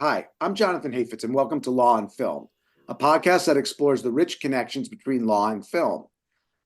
Hi, I'm Jonathan Hafitz, and welcome to Law and Film, a podcast that explores the rich connections between law and film.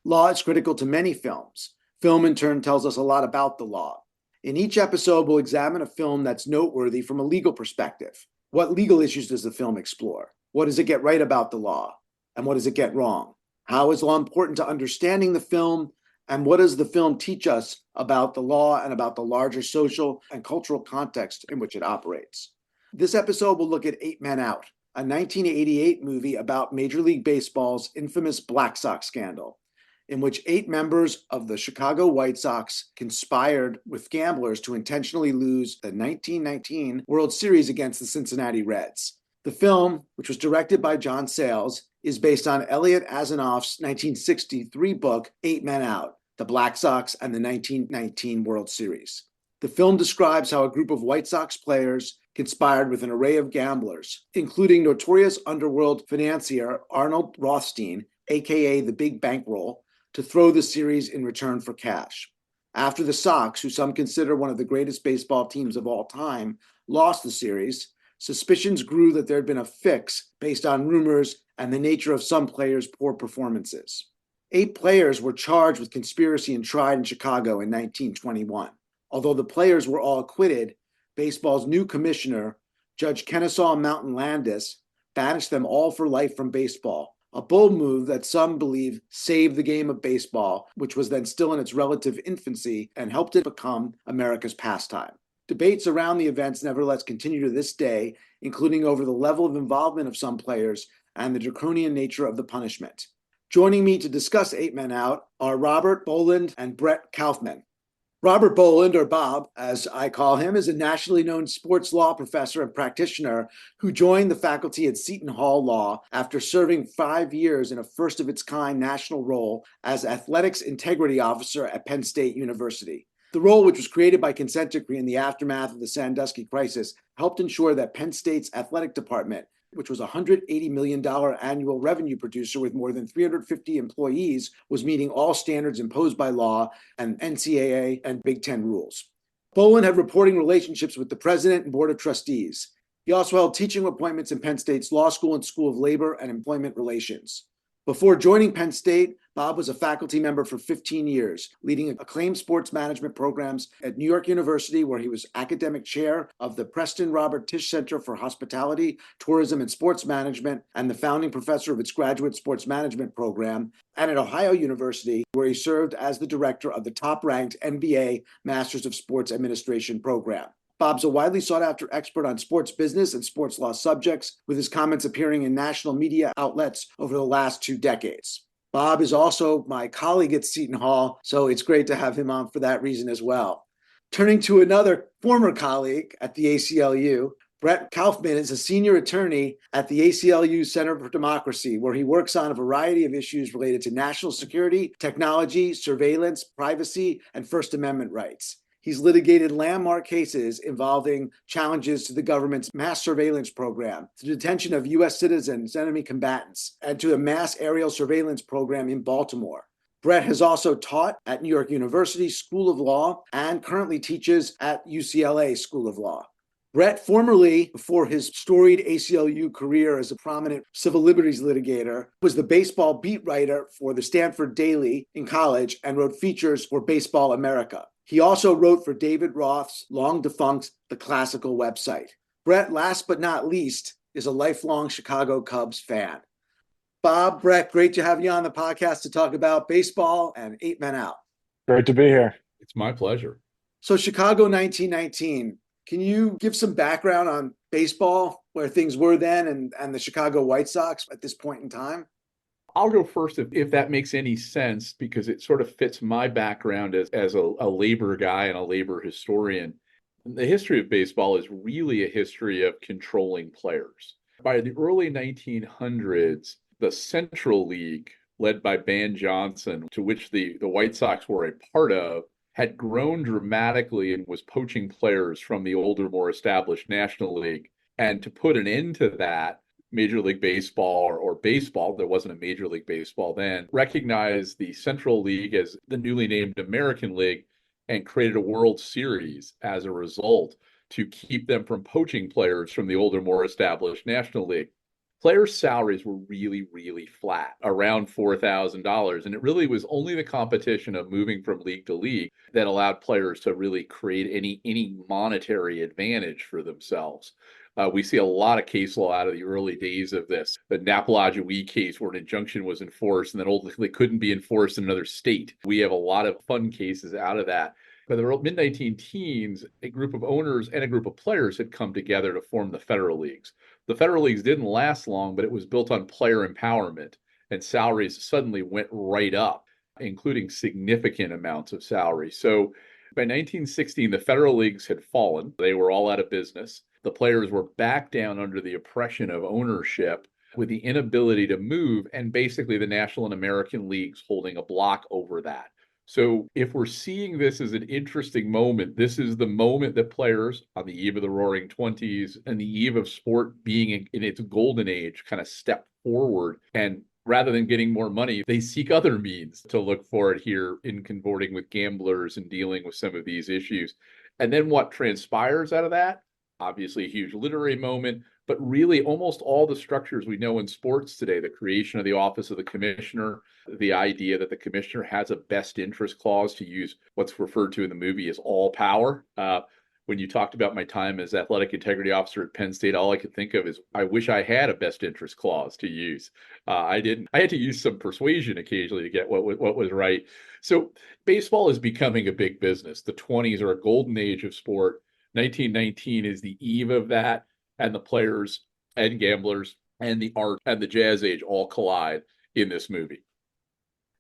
Law is critical to many films. Film, in turn, tells us a lot about the law. In each episode, we'll examine a film that's noteworthy from a legal perspective. What legal issues does the film explore? What does it get right about the law? And what does it get wrong? How is law important to understanding the film? And what does the film teach us about the law and about the larger social and cultural context in which it operates? This episode will look at Eight Men Out, a 1988 movie about Major League Baseball's infamous Black Sox scandal, in which 8 members of the Chicago White Sox conspired with gamblers to intentionally lose the 1919 World Series against the Cincinnati Reds. The film, which was directed by John Sayles, is based on Eliot Asinof's 1963 book, Eight Men Out, The Black Sox and the 1919 World Series. The film describes how a group of White Sox players conspired with an array of gamblers, including notorious underworld financier Arnold Rothstein, aka the Big Bankroll, to throw the series in return for cash. After the Sox, who some consider one of the greatest baseball teams of all time, lost the series, suspicions grew that there had been a fix based on rumors and the nature of some players' poor performances. 8 players were charged with conspiracy and tried in Chicago in 1921. Although the players were all acquitted, baseball's new commissioner, Judge Kenesaw Mountain Landis, banished them all for life from baseball, a bold move that some believe saved the game of baseball, which was then still in its relative infancy, and helped it become America's pastime. Debates around the events nevertheless continue to this day, including over the level of involvement of some players and the draconian nature of the punishment. Joining me to discuss Eight Men Out are Robert Boland and Brett Kaufman. Robert Boland, or Bob, as I call him, is a nationally known sports law professor and practitioner who joined the faculty at Seton Hall Law after serving 5 years in a first-of-its-kind national role as athletics integrity officer at Penn State University. The role, which was created by consent decree in the aftermath of the Sandusky crisis, helped ensure that Penn State's athletic department, which was a $180 million annual revenue producer with more than 350 employees, was meeting all standards imposed by law and NCAA and Big Ten rules. Boland had reporting relationships with the president and board of trustees. He also held teaching appointments in Penn State's Law School and School of Labor and Employment Relations. Before joining Penn State, Bob was a faculty member for 15 years, leading acclaimed sports management programs at New York University, where he was academic chair of the Preston Robert Tisch Center for Hospitality, Tourism, and Sports Management, and the founding professor of its graduate sports management program, and at Ohio University, where he served as the director of the top-ranked MBA Masters of Sports Administration program. Bob's a widely sought-after expert on sports business and sports law subjects, with his comments appearing in national media outlets over the last 2 decades. Bob is also my colleague at Seton Hall, so it's great to have him on for that reason as well. Turning to another former colleague at the ACLU, Brett Kaufman is a senior attorney at the ACLU Center for Democracy, where he works on a variety of issues related to national security, technology, surveillance, privacy, and First Amendment rights. He's litigated landmark cases involving challenges to the government's mass surveillance program, to the detention of U.S. citizens, enemy combatants, and to a mass aerial surveillance program in Baltimore. Brett has also taught at New York University School of Law and currently teaches at UCLA School of Law. Brett, formerly, before his storied ACLU career as a prominent civil liberties litigator, was the baseball beat writer for the Stanford Daily in college and wrote features for Baseball America. He also wrote for David Roth's long-defunct The Classical website. Brett, last but not least, is a lifelong Chicago Cubs fan. Bob, Brett, great to have you on the podcast to talk about baseball and Eight Men Out. Great to be here. It's my pleasure. So Chicago 1919, can you give some background on baseball, where things were then, and the Chicago White Sox at this point in time? I'll go first if that makes any sense, because it sort of fits my background as a labor guy and a labor historian. The history of baseball is really a history of controlling players. By the early 1900s, the Central League, led by Ban Johnson, to which the White Sox were a part of, had grown dramatically and was poaching players from the older, more established National League. And to put an end to that, Major League Baseball or baseball, there wasn't a Major League Baseball then, recognized the Central League as the newly named American League and created a World Series as a result. to keep them from poaching players from the older, more established National League. Players' salaries were really, really flat, around $4,000. And it really was only the competition of moving from league to league that allowed players to really create any monetary advantage for themselves. We see a lot of case law out of the early days of this. The Napalajiwee case where an injunction was enforced and then ultimately couldn't be enforced in another state. We have a lot of fun cases out of that. By the mid-19 teens, a group of owners and a group of players had come together to form the Federal Leagues. The Federal Leagues didn't last long, but it was built on player empowerment, and salaries suddenly went right up, including significant amounts of salary. So by 1916, the Federal Leagues had fallen. They were all out of business. The players were back down under the oppression of ownership with the inability to move, and basically the National and American Leagues holding a block over that. So if we're seeing this as an interesting moment, this is the moment that players on the eve of the Roaring '20s and the eve of sport being in its golden age kind of step forward. And rather than getting more money, they seek other means to look for it here in consorting with gamblers and dealing with some of these issues. And then what transpires out of that? Obviously a huge literary moment, but really almost all the structures we know in sports today, the creation of the office of the commissioner, the idea that the commissioner has a best interest clause, to use what's referred to in the movie as all power. When you talked about my time as athletic integrity officer at Penn State, all I could think of is I wish I had a best interest clause to use. I didn't. I had to use some persuasion occasionally to get what was right. So baseball is becoming a big business. The '20s are a golden age of sport. 1919 is the eve of that, and the players and gamblers and the art and the jazz age all collide in this movie.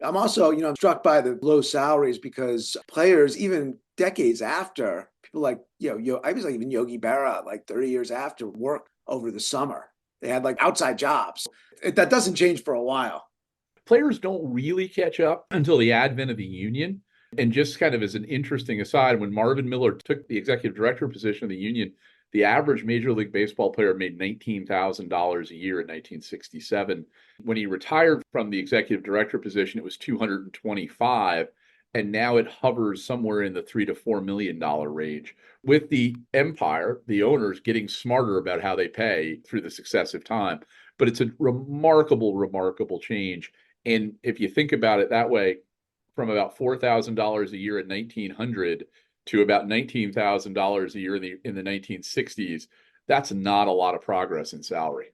I'm also, struck by the low salaries because players, even decades after, people like, I was like even Yogi Berra, like 30 years after, work over the summer. They had like outside jobs. That doesn't change for a while. Players don't really catch up until the advent of the union. And just kind of as an interesting aside, when Marvin Miller took the executive director position of the union, the average Major League Baseball player made $19,000 a year in 1967. When he retired from the executive director position, it was $225,000, and now it hovers somewhere in the $3 to $4 million range. With the empire, the owners getting smarter about how they pay through the successive time. But it's a remarkable, remarkable change. And if you think about it that way, from about $4,000 a year in 1900 to about $19,000 a year in the 1960s, that's not a lot of progress in salary.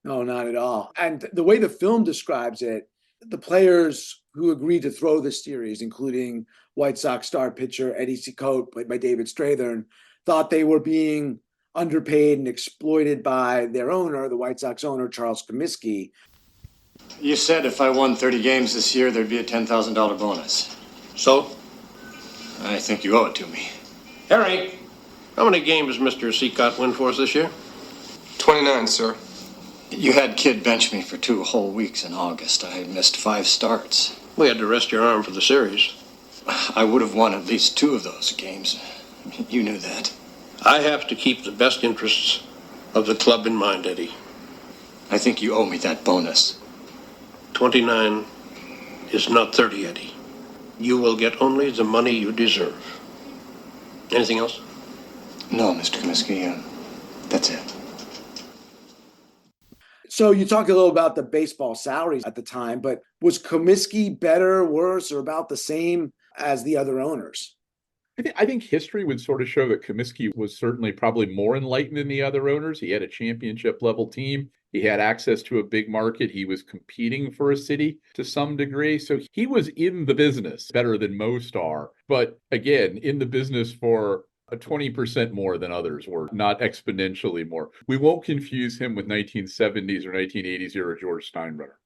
No, not at all. And the way the film describes it, the players who agreed to throw the series, including White Sox star pitcher Eddie Cicotte, played by David Strathern, thought they were being underpaid and exploited by their owner, the White Sox owner, Charles Comiskey. You said if I won 30 games this year, there'd be a $10,000 bonus. So? I think you owe it to me. Harry, how many games does Mr. Cicotte win for us this year? 29, sir. You had Kid bench me for 2 whole weeks in August. I missed 5 starts. We had to rest your arm for the series. I would have won at least 2 of those games. You knew that. I have to keep the best interests of the club in mind, Eddie. I think you owe me that bonus. 29 is not 30, Eddie. You will get only the money you deserve. Anything else? No, Mr. Comiskey. That's it. So you talked a little about the baseball salaries at the time, but was Comiskey better, worse, or about the same as the other owners? I think history would sort of show that Comiskey was certainly probably more enlightened than the other owners. He had a championship level team. He had access to a big market. He was competing for a city to some degree. So he was in the business better than most are. But again, in the business for 20% more than others were, not exponentially more. We won't confuse him with 1970s or 1980s era George Steinbrenner.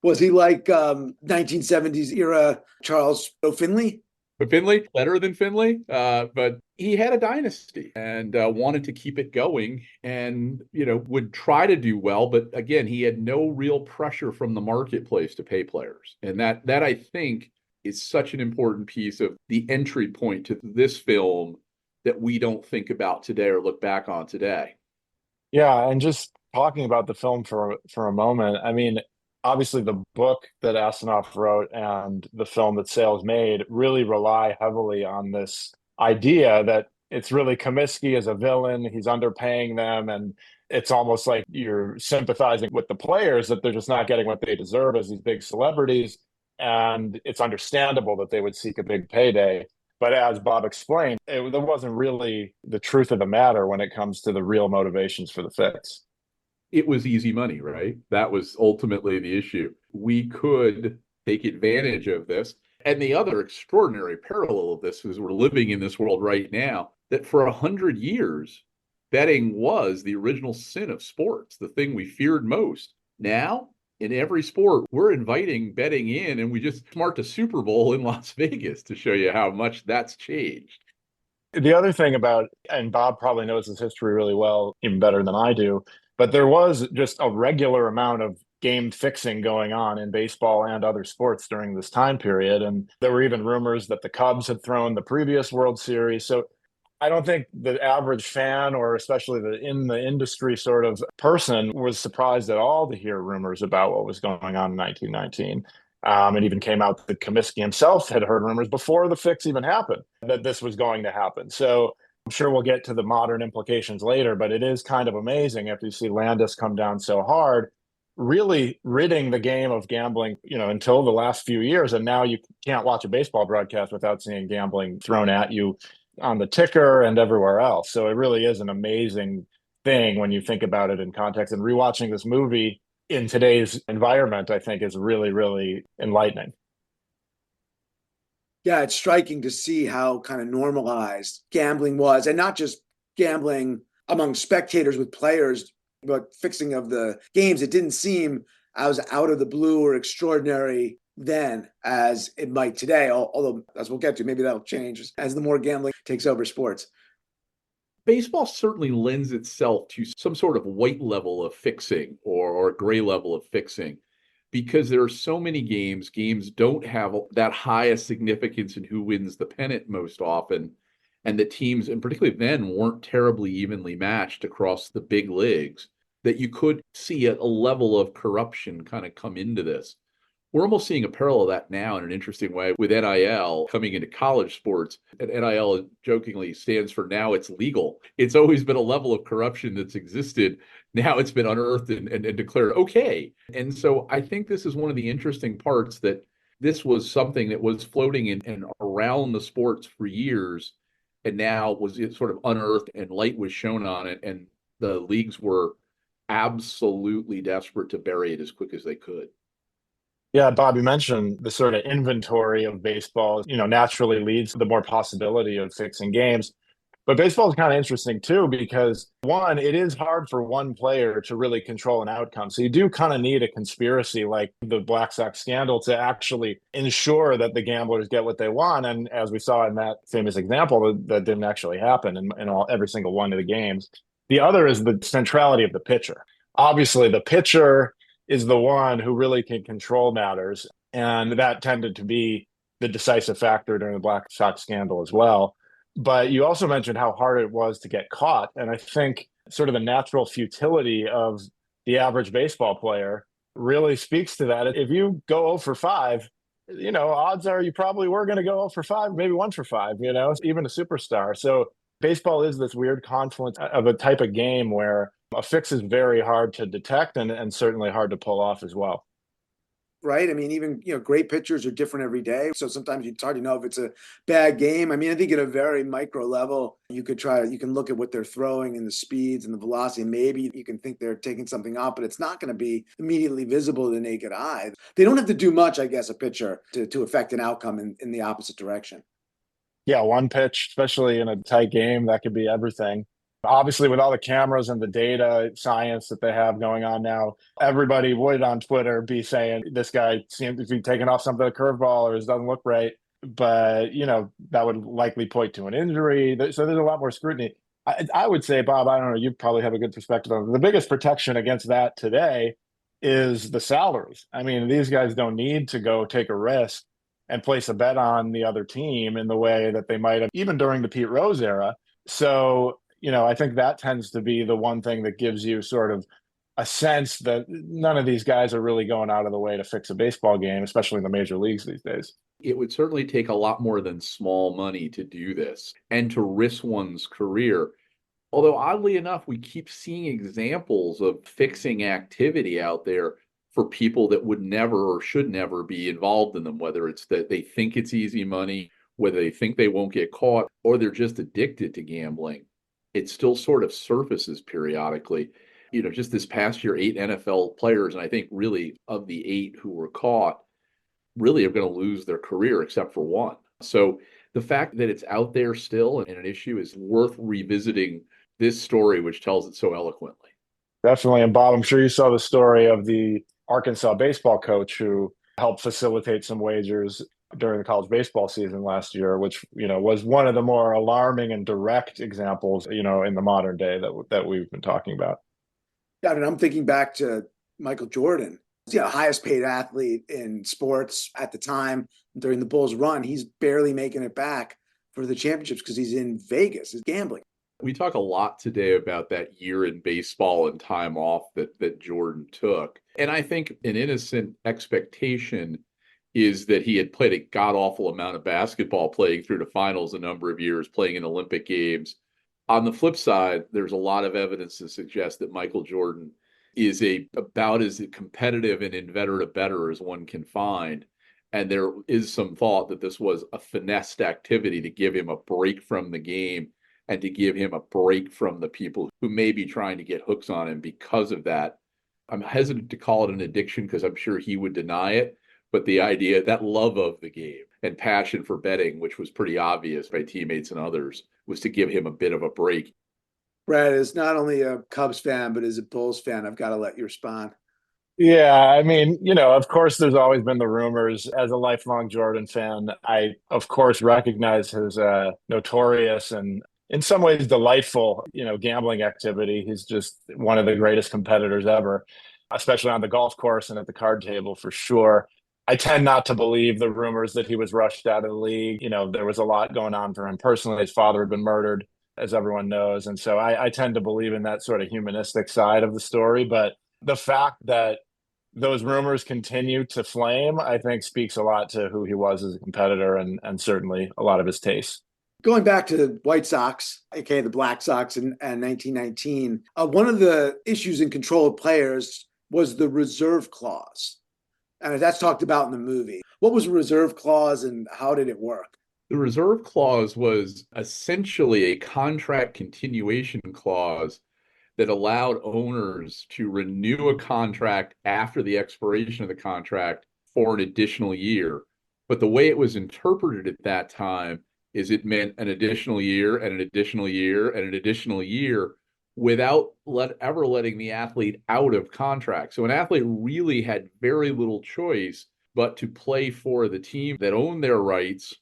Was he like 1970s era Charles O'Finley? But Finley, better than Finley, but he had a dynasty and wanted to keep it going and, would try to do well. But again, he had no real pressure from the marketplace to pay players. And that I think is such an important piece of the entry point to this film that we don't think about today or look back on today. Yeah, and just talking about the film for a moment, I mean, obviously the book that Asinof wrote and the film that Sayles made really rely heavily on this idea that it's really Comiskey as a villain. He's underpaying them, and it's almost like you're sympathizing with the players that they're just not getting what they deserve as these big celebrities. And it's understandable that they would seek a big payday. But as Bob explained, that wasn't really the truth of the matter when it comes to the real motivations for the fix. It was easy money, right? That was ultimately the issue. We could take advantage of this. And the other extraordinary parallel of this is we're living in this world right now that for 100 years, betting was the original sin of sports, the thing we feared most. Now, in every sport, we're inviting betting in, and we just marked a Super Bowl in Las Vegas to show you how much that's changed. The other thing about, and Bob probably knows his history really well, even better than I do, but there was just a regular amount of game fixing going on in baseball and other sports during this time period. And there were even rumors that the Cubs had thrown the previous World Series. So I don't think the average fan, or especially the in the industry sort of person, was surprised at all to hear rumors about what was going on in 1919. It even came out that Comiskey himself had heard rumors before the fix even happened that this was going to happen. So I'm sure we'll get to the modern implications later, but it is kind of amazing after you see Landis come down so hard, really ridding the game of gambling, until the last few years. And now you can't watch a baseball broadcast without seeing gambling thrown at you on the ticker and everywhere else. So it really is an amazing thing when you think about it in context. And rewatching this movie in today's environment, I think, is really, really enlightening. Yeah, it's striking to see how kind of normalized gambling was, and not just gambling among spectators with players, but fixing of the games. It didn't seem as out of the blue or extraordinary then as it might today, although, as we'll get to, maybe that'll change as the more gambling takes over sports. Baseball certainly lends itself to some sort of white level of fixing or gray level of fixing because there are so many games. Games don't have that high a significance in who wins the pennant most often. And the teams, and particularly then, weren't terribly evenly matched across the big leagues, that you could see a level of corruption kind of come into this. We're almost seeing a parallel of that now in an interesting way with NIL coming into college sports. And NIL jokingly stands for now it's legal. It's always been a level of corruption that's existed. Now it's been unearthed and declared okay. And so I think this is one of the interesting parts, that this was something that was floating in and around the sports for years. And now was sort of unearthed and light was shown on it. And the leagues were absolutely desperate to bury it as quick as they could. Yeah, Bob, you mentioned the sort of inventory of baseball, naturally leads to the more possibility of fixing games. But baseball is kind of interesting too, because one, it is hard for one player to really control an outcome. So you do kind of need a conspiracy like the Black Sox scandal to actually ensure that the gamblers get what they want. And as we saw in that famous example, that didn't actually happen in every single one of the games. The other is the centrality of the pitcher. Obviously, the pitcher is the one who really can control matters. And that tended to be the decisive factor during the Black Sox scandal as well. But you also mentioned how hard it was to get caught. And I think sort of the natural futility of the average baseball player really speaks to that. If you go 0 for 5, odds are you probably were going to go 0 for 5, maybe 1 for 5, even a superstar. So baseball is this weird confluence of a type of game where a fix is very hard to detect and certainly hard to pull off as well. Right. I mean, even, great pitchers are different every day. So sometimes it's hard to know if it's a bad game. I mean, I think at a very micro level, you can look at what they're throwing and the speeds and the velocity. And maybe you can think they're taking something off, but it's not going to be immediately visible to the naked eye. They don't have to do much, I guess, a pitcher to affect an outcome in the opposite direction. Yeah, one pitch, especially in a tight game, that could be everything. Obviously, with all the cameras and the data science that they have going on now, everybody would on Twitter be saying this guy seems to be taking off something, a curveball, or it doesn't look right. But, that would likely point to an injury. So there's a lot more scrutiny. I would say, Bob, I don't know, you probably have a good perspective on it. The biggest protection against that today is the salaries. I mean, these guys don't need to go take a risk and place a bet on the other team in the way that they might have even during the Pete Rose era. So, I think that tends to be the one thing that gives you sort of a sense that none of these guys are really going out of the way to fix a baseball game, especially in the major leagues these days. It would certainly take a lot more than small money to do this and to risk one's career. Although, oddly enough, we keep seeing examples of fixing activity out there for people that would never or should never be involved in them, whether it's that they think it's easy money, whether they think they won't get caught, or they're just addicted to gambling. It still sort of surfaces periodically. Just this past year, 8 NFL players, and I think really of the 8 who were caught, really are going to lose their career except for one. So the fact that it's out there still and an issue is worth revisiting this story, which tells it so eloquently. Definitely. And Bob, I'm sure you saw the story of the Arkansas baseball coach who helped facilitate some wagers during the college baseball season last year, which, was one of the more alarming and direct examples, in the modern day that we've been talking about. Yeah, and I'm thinking back to Michael Jordan, highest paid athlete in sports at the time during the Bulls run. He's barely making it back for the championships because he's in Vegas. He's gambling. We talk a lot today about that year in baseball and time off that Jordan took. And I think an innocent expectation is that he had played a god-awful amount of basketball, playing through the finals a number of years, playing in Olympic Games. On the flip side, there's a lot of evidence to suggest that Michael Jordan is about as competitive and inveterate a bettor as one can find. And there is some thought that this was a finessed activity to give him a break from the game and to give him a break from the people who may be trying to get hooks on him because of that. I'm hesitant to call it an addiction because I'm sure he would deny it, but the idea, that love of the game and passion for betting, which was pretty obvious by teammates and others, was to give him a bit of a break. Brad is not only a Cubs fan, but is a Bulls fan. I've got to let you respond. Yeah, I mean, of course, there's always been the rumors. As a lifelong Jordan fan, I, of course, recognize his notorious and in some ways delightful, gambling activity. He's just one of the greatest competitors ever, especially on the golf course and at the card table for sure. I tend not to believe the rumors that he was rushed out of the league. There was a lot going on for him personally. His father had been murdered, as everyone knows. And so I tend to believe in that sort of humanistic side of the story. But the fact that those rumors continue to flame, I think speaks a lot to who he was as a competitor and certainly a lot of his tastes. Going back to the White Sox, aka the Black Sox in 1919, one of the issues in control of players was the reserve clause. And that's talked about in the movie. What was a reserve clause and how did it work? The reserve clause was essentially a contract continuation clause that allowed owners to renew a contract after the expiration of the contract for an additional year. But the way it was interpreted at that time is it meant an additional year and an additional year and an additional year without ever letting the athlete out of contract. So an athlete really had very little choice but to play for the team that owned their rights.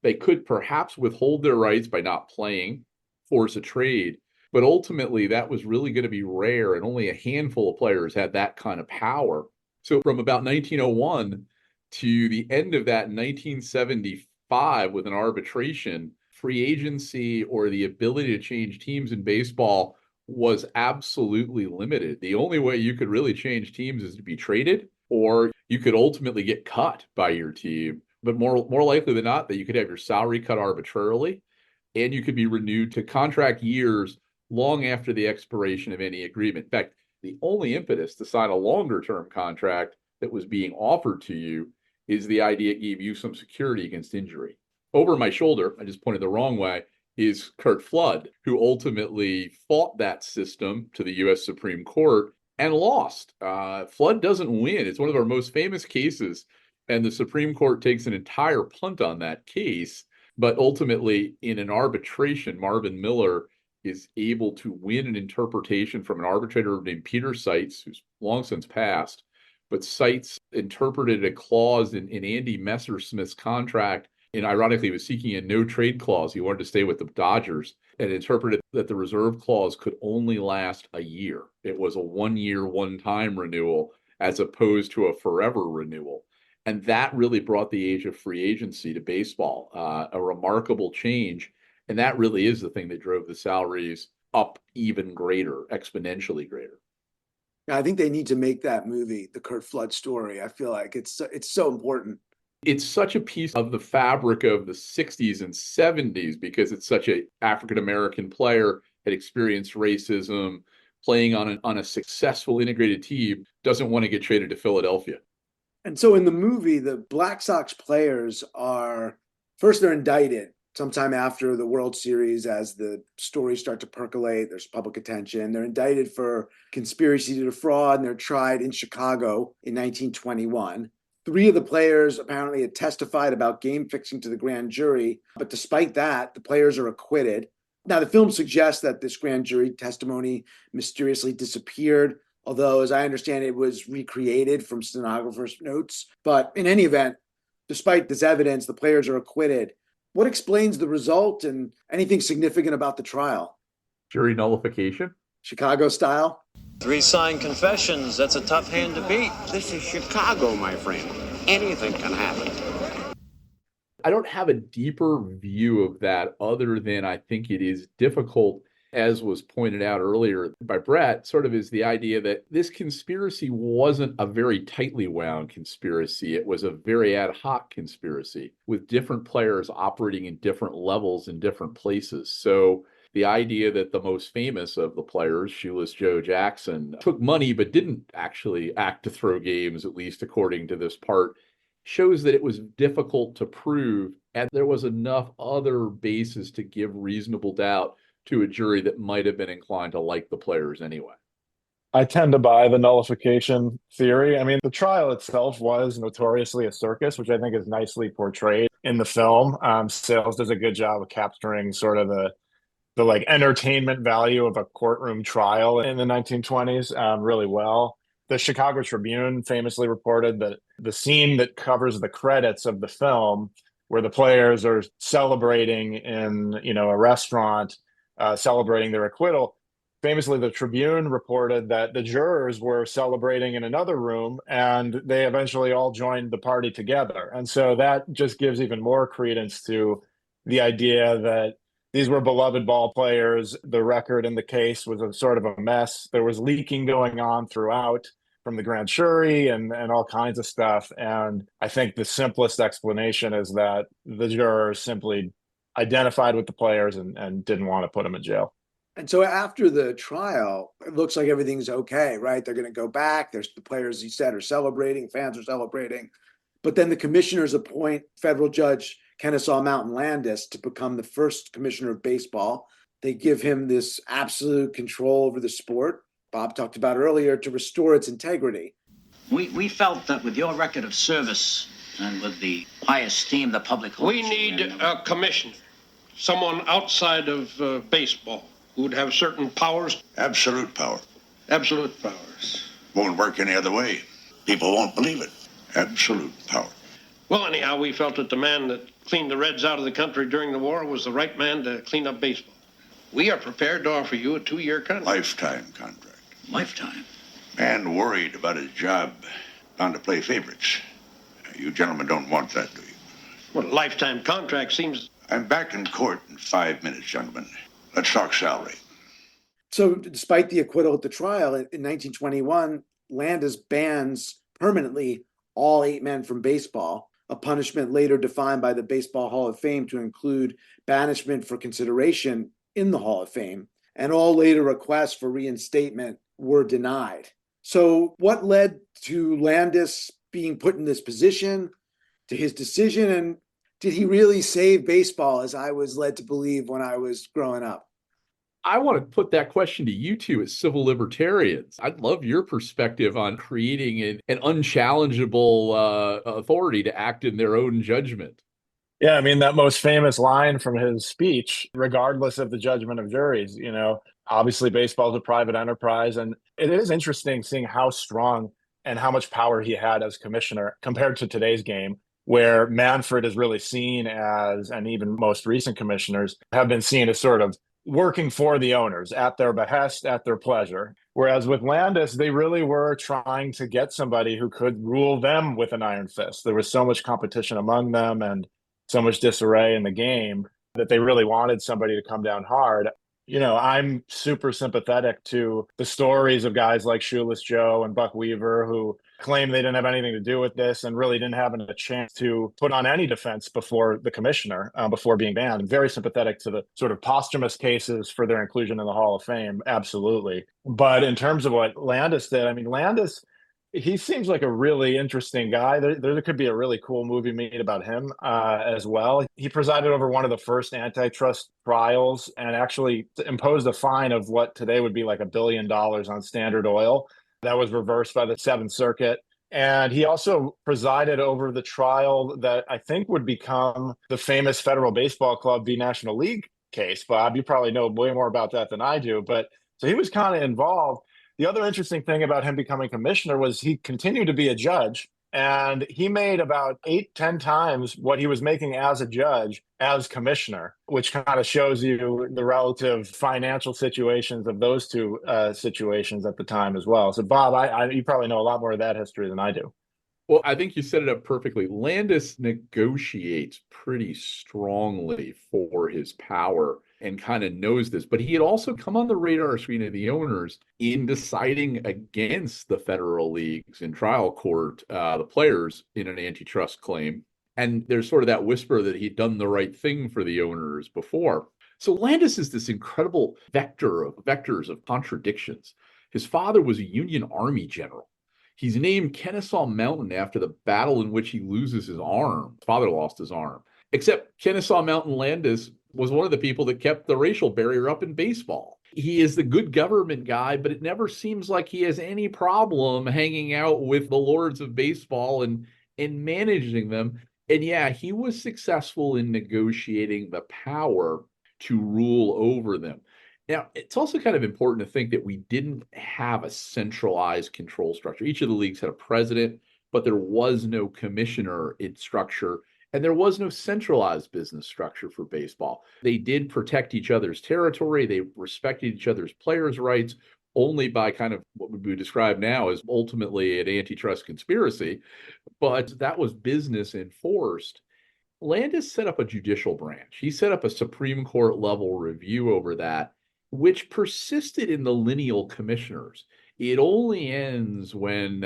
They could perhaps withhold their rights by not playing, force a trade. But ultimately, that was really going to be rare, and only a handful of players had that kind of power. So from about 1901 to the end of that in 1975 with an arbitration, free agency or the ability to change teams in baseball was absolutely limited. The only way you could really change teams is to be traded, or you could ultimately get cut by your team. But more likely than not, that you could have your salary cut arbitrarily, and you could be renewed to contract years long after the expiration of any agreement. In fact, the only impetus to sign a longer term contract that was being offered to you is the idea it gave you some security against injury. Over my shoulder, I just pointed the wrong way, is Curt Flood, who ultimately fought that system to the U.S. Supreme Court and lost. Flood doesn't win. It's one of our most famous cases, and the Supreme Court takes an entire punt on that case. But ultimately, in an arbitration, Marvin Miller is able to win an interpretation from an arbitrator named Peter Seitz, who's long since passed. But Seitz interpreted a clause in Andy Messersmith's contract, and ironically, he was seeking a no-trade clause. He wanted to stay with the Dodgers, and interpreted that the reserve clause could only last a year. It was a one-year, one-time renewal, as opposed to a forever renewal. And that really brought the age of free agency to baseball, a remarkable change. And that really is the thing that drove the salaries up even greater, exponentially greater. I think they need to make that movie, the Curt Flood story. I feel like it's so important. It's such a piece of the fabric of the 60s and 70s because it's such a African American player, had experienced racism, playing on a successful integrated team, doesn't want to get traded to Philadelphia. And so in the movie, the Black Sox players are first, they're indicted sometime after the World Series as the stories start to percolate. There's public attention. They're indicted for conspiracy to defraud, and they're tried in Chicago in 1921. Three of the players apparently had testified about game fixing to the grand jury, but despite that, the players are acquitted. Now, the film suggests that this grand jury testimony mysteriously disappeared, although, as I understand, it was recreated from stenographer's notes. But in any event, despite this evidence, the players are acquitted. What explains the result and anything significant about the trial? Jury nullification? Chicago style? 3 signed confessions. That's a tough hand to beat. This is Chicago, my friend. Anything can happen. I don't have a deeper view of that other than I think it is difficult, as was pointed out earlier by Brett, sort of is the idea that this conspiracy wasn't a very tightly wound conspiracy. It was a very ad hoc conspiracy with different players operating in different levels in different places. So the idea that the most famous of the players, Shoeless Joe Jackson, took money but didn't actually act to throw games, at least according to this part, shows that it was difficult to prove, and there was enough other bases to give reasonable doubt to a jury that might have been inclined to like the players anyway. I tend to buy the nullification theory. I mean, the trial itself was notoriously a circus, which I think is nicely portrayed in the film. Sayles does a good job of capturing sort of the like entertainment value of a courtroom trial in the 1920s really well. The Chicago Tribune famously reported that the scene that covers the credits of the film, where the players are celebrating in, a restaurant, celebrating their acquittal. Famously, the Tribune reported that the jurors were celebrating in another room and they eventually all joined the party together. And so that just gives even more credence to the idea that these were beloved ball players. The record in the case was a sort of a mess. There was leaking going on throughout from the grand jury and all kinds of stuff. And I think the simplest explanation is that the jurors simply identified with the players and didn't want to put them in jail. And so after the trial, it looks like everything's okay, right? They're going to go back. There's the players, you said, are celebrating. Fans are celebrating. But then the commissioners appoint federal judge Kenesaw Mountain Landis to become the first commissioner of baseball. They give him this absolute control over the sport, Bob talked about earlier, to restore its integrity. We felt that with your record of service and with the high esteem the public holds We need a commissioner, someone outside of baseball who would have certain powers. Absolute power. Absolute powers. Won't work any other way. People won't believe it. Absolute power. Well, anyhow, we felt that the man that cleaned the Reds out of the country during the war was the right man to clean up baseball. We are prepared to offer you a 2-year contract. Lifetime contract. Lifetime. Man worried about his job, bound to play favorites. You gentlemen don't want that, do you? Well, a lifetime contract seems... I'm back in court in 5 minutes, gentlemen. Let's talk salary. So despite the acquittal at the trial in 1921, Landis bans permanently all 8 men from baseball, a punishment later defined by the Baseball Hall of Fame to include banishment for consideration in the Hall of Fame, and all later requests for reinstatement were denied. So what led to Landis being put in this position, to his decision, and did he really save baseball as I was led to believe when I was growing up? I want to put that question to you two as civil libertarians. I'd love your perspective on creating an unchallengeable authority to act in their own judgment. Yeah, I mean, that most famous line from his speech, regardless of the judgment of juries, obviously baseball is a private enterprise. And it is interesting seeing how strong and how much power he had as commissioner compared to today's game, where Manfred is really seen as, and even most recent commissioners have been seen as sort of working for the owners at their behest, at their pleasure. Whereas with Landis, they really were trying to get somebody who could rule them with an iron fist. There was so much competition among them and so much disarray in the game that they really wanted somebody to come down hard. I'm super sympathetic to the stories of guys like Shoeless Joe and Buck Weaver who claim they didn't have anything to do with this and really didn't have a chance to put on any defense before the commissioner, before being banned. I'm very sympathetic to the sort of posthumous cases for their inclusion in the Hall of Fame. Absolutely. But in terms of what Landis did, I mean, Landis, he seems like a really interesting guy. There could be a really cool movie made about him as well. He presided over one of the first antitrust trials and actually imposed a fine of what today would be like $1 billion on Standard Oil. That was reversed by the Seventh Circuit. And he also presided over the trial that I think would become the famous Federal Baseball Club v. National League case. Bob, you probably know way more about that than I do. But so he was kind of involved. The other interesting thing about him becoming commissioner was he continued to be a judge, and he made about 8, 10 times what he was making as a judge as commissioner, which kind of shows you the relative financial situations of those two situations at the time as well. So, Bob, you probably know a lot more of that history than I do. Well, I think you set it up perfectly. Landis negotiates pretty strongly for his power and kind of knows this, but he had also come on the radar screen of the owners in deciding against the federal leagues in trial court, the players in an antitrust claim. And there's sort of that whisper that he'd done the right thing for the owners before. So Landis is this incredible vectors of contradictions. His father was a Union Army general. He's named Kenesaw Mountain after the battle in which he loses his arm. His father lost his arm. Except Kenesaw Mountain Landis was one of the people that kept the racial barrier up in baseball. He is the good government guy, but it never seems like he has any problem hanging out with the lords of baseball and managing them. And yeah, he was successful in negotiating the power to rule over them. Now, it's also kind of important to think that we didn't have a centralized control structure. Each of the leagues had a president, but there was no commissioner in structure, and there was no centralized business structure for baseball. They did protect each other's territory. They respected each other's players' rights only by kind of what we would describe now as ultimately an antitrust conspiracy, but that was business enforced. Landis set up a judicial branch. He set up a Supreme Court level review over that, which persisted in the lineal commissioners. It only ends when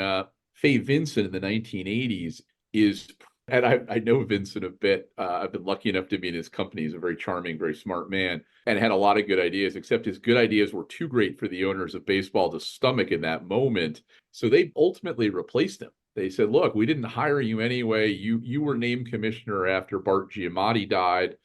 Fay Vincent in the 1980s is, and I know Vincent a bit. I've been lucky enough to be in his company. He's a very charming, very smart man and had a lot of good ideas, except his good ideas were too great for the owners of baseball to stomach in that moment. So they ultimately replaced him. They said, look, we didn't hire you anyway. You were named commissioner after Bart Giamatti died.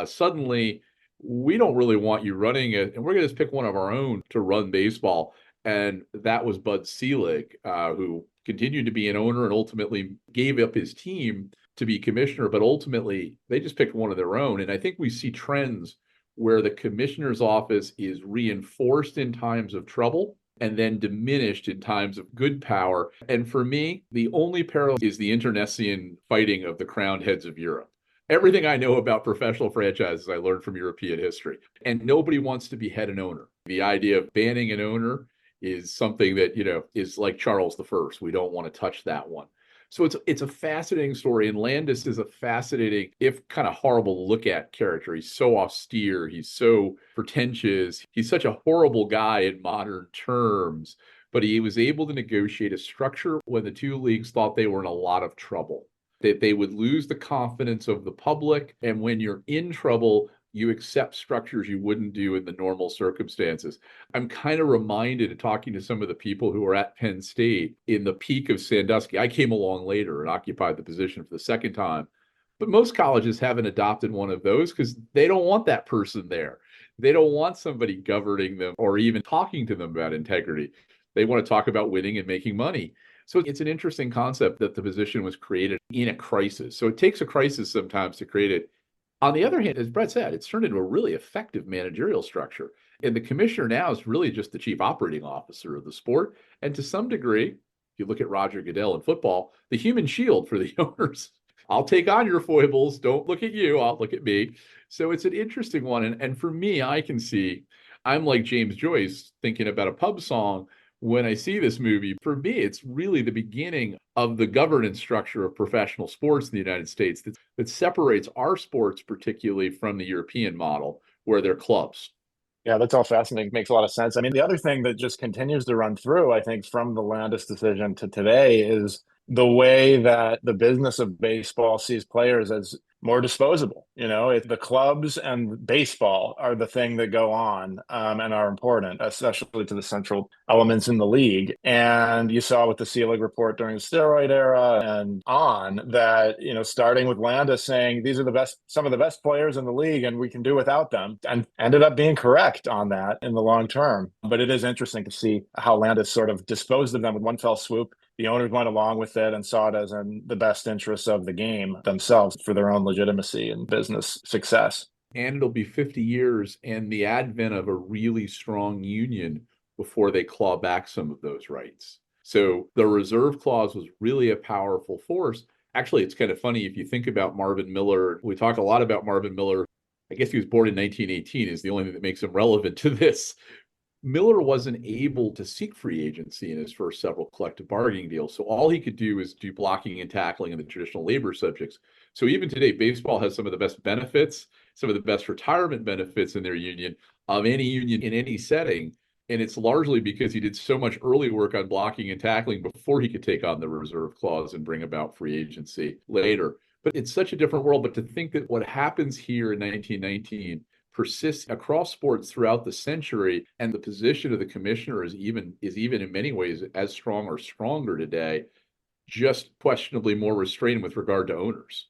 Suddenly, we don't really want you running it, and we're going to just pick one of our own to run baseball. And that was Bud Selig, who continued to be an owner and ultimately gave up his team to be commissioner. But ultimately, they just picked one of their own. And I think we see trends where the commissioner's office is reinforced in times of trouble and then diminished in times of good power. And for me, the only parallel is the internecine fighting of the crowned heads of Europe. Everything I know about professional franchises, I learned from European history. And nobody wants to behead an owner. The idea of banning an owner is something that, is like Charles I. We don't want to touch that one. So it's a fascinating story. And Landis is a fascinating, if kind of horrible to look at character. He's so austere. He's so pretentious. He's such a horrible guy in modern terms. But he was able to negotiate a structure when the two leagues thought they were in a lot of trouble, that they would lose the confidence of the public. And when you're in trouble, you accept structures you wouldn't do in the normal circumstances. I'm kind of reminded of talking to some of the people who were at Penn State in the peak of Sandusky. I came along later and occupied the position for the second time. But most colleges haven't adopted one of those because they don't want that person there. They don't want somebody governing them or even talking to them about integrity. They want to talk about winning and making money. So it's an interesting concept that the position was created in a crisis. So it takes a crisis sometimes to create it. On the other hand, as Brett said, it's turned into a really effective managerial structure. And the commissioner now is really just the chief operating officer of the sport. And to some degree, if you look at Roger Goodell in football, the human shield for the owners. I'll take on your foibles. Don't look at you. I'll look at me. So it's an interesting one. And for me, I can see, I'm like James Joyce thinking about a pub song. When I see this movie, for me, it's really the beginning of the governance structure of professional sports in the United States that separates our sports particularly from the European model, where they're clubs. Yeah, that's all fascinating. Makes a lot of sense. I mean, the other thing that just continues to run through, I think, from the Landis decision to today is the way that the business of baseball sees players as more disposable. The clubs and baseball are the thing that go on, and are important, especially to the central elements in the league. And you saw with the Selig report during the steroid era and on that, starting with Landis saying these are some of the best players in the league and we can do without them, and ended up being correct on that in the long term. But it is interesting to see how Landis sort of disposed of them with one fell swoop. The owners went along with it and saw it as in the best interests of the game themselves for their own legitimacy and business success. And it'll be 50 years and the advent of a really strong union before they claw back some of those rights. So the reserve clause was really a powerful force. Actually, it's kind of funny if you think about Marvin Miller. We talk a lot about Marvin Miller. I guess he was born in 1918 is the only thing that makes him relevant to this. Miller wasn't able to seek free agency in his first several collective bargaining deals. So all he could do is do blocking and tackling in the traditional labor subjects. So even today, baseball has some of the best benefits, some of the best retirement benefits in their union of any union in any setting. And it's largely because he did so much early work on blocking and tackling before he could take on the reserve clause and bring about free agency later. But it's such a different world. But to think that what happens here in 1919 persists across sports throughout the century, and the position of the commissioner is even in many ways as strong or stronger today, just questionably more restrained with regard to owners.